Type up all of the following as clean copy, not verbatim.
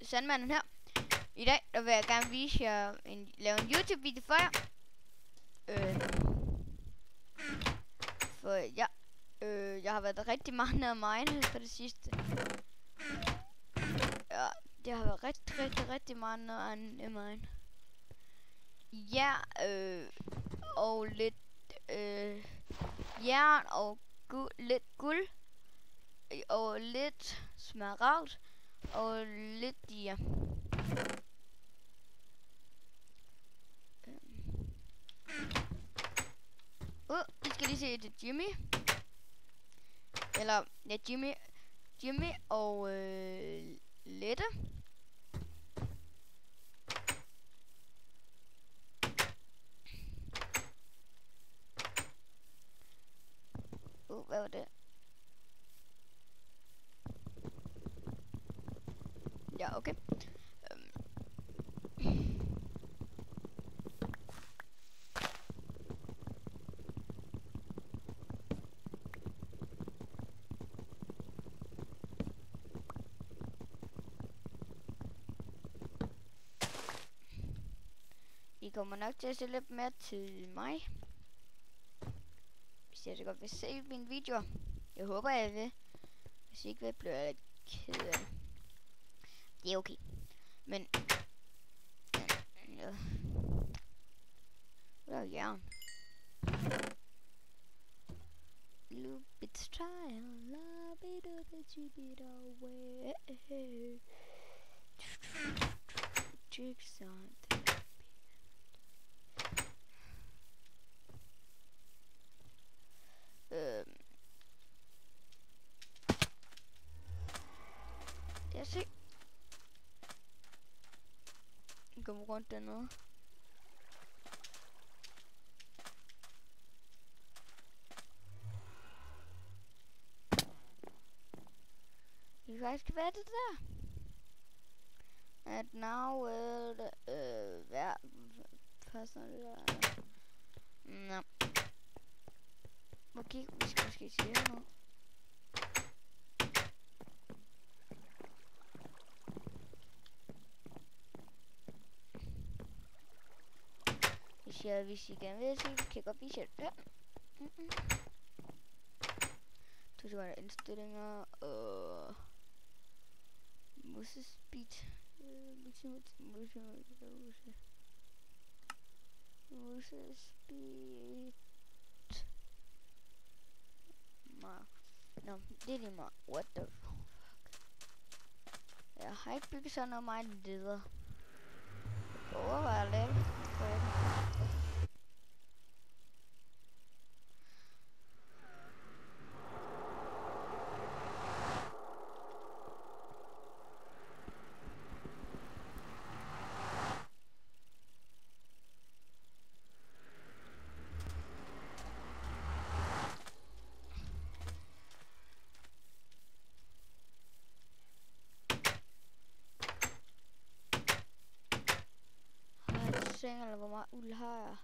Sandmanden her. I dag der vil jeg gerne vise jer lave en YouTube video for jer. For jeg har været rigtig meget nede af mine for det sidste. Ja, det har været rigtig meget nede af mine. Ja, og lidt jern og lidt guld og lidt smaragd og lidt dia. Vi skal lige se det Jimmy. Eller ja, Jimmy og Lette. Hvad var det? Ja, okay. I kommer nok til at se lidt mere til mig. Hvis jeg så godt vil se mine videoer. Jeg håber, jeg vil. Hvis I ikke vil, bliver jeg lidt ked af det. Det er okay. Men ja. Hvad er jern? Lubit style, love it up, keep it away. Chicks on the jeg ser. Kom rundt dernede. Det kan faktisk være det der. At now hvad passer det der? Nå. Okay, vi skal måske sige noget. Hvis I gerne vil se, kan jeg godt vise jer det. Så var der indstillinger og musespeed, musespeed. Nå, det er lige meget. What the fuck? Jeg har ikke bygget sådan noget meget leder. Jeg overvejer at lave det. Eller hvor meget uld har jeg?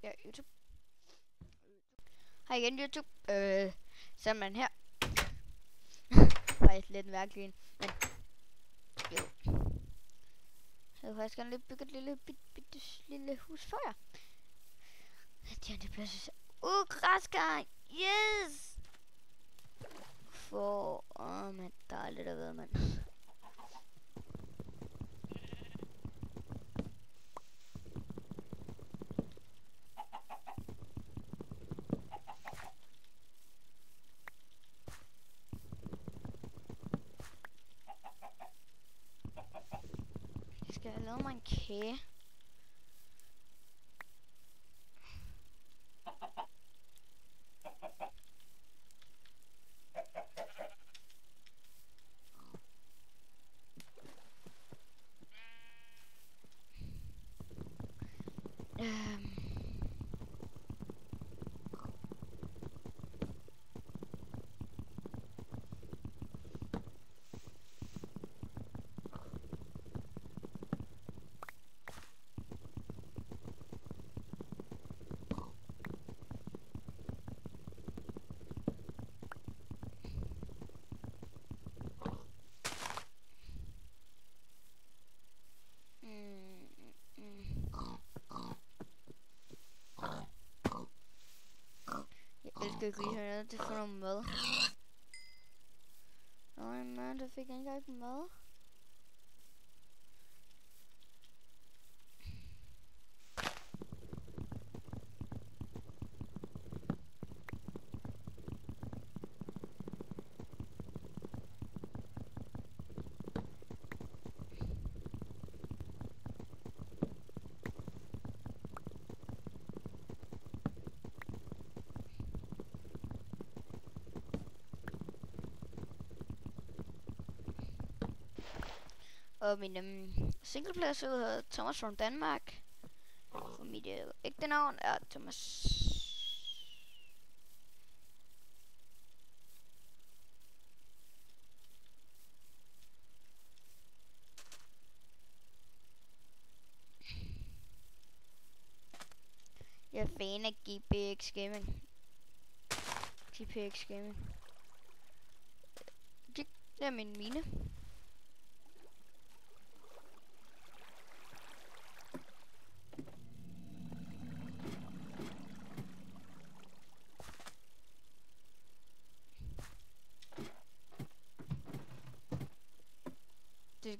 Ja, YouTube. Hej igen, YouTube. Så er man her. Faktisk lidt mærkelig, men jo. Jeg havde faktisk gerne lige bygget et lille hus for jer. Det plads. Græskar! Yes! For men der er lidt at ved, mand. Jeg skal have lavet mig en kage. skal ikke lige have det for noget mad. Nej, man, der fik jeg ikke engang mad. Og min singleplayer hedder Thomas from Danmark. Og mit ægte navn er Thomas. Jeg er fan af GPX Gaming. GPX Gaming. Det er min mine. Det er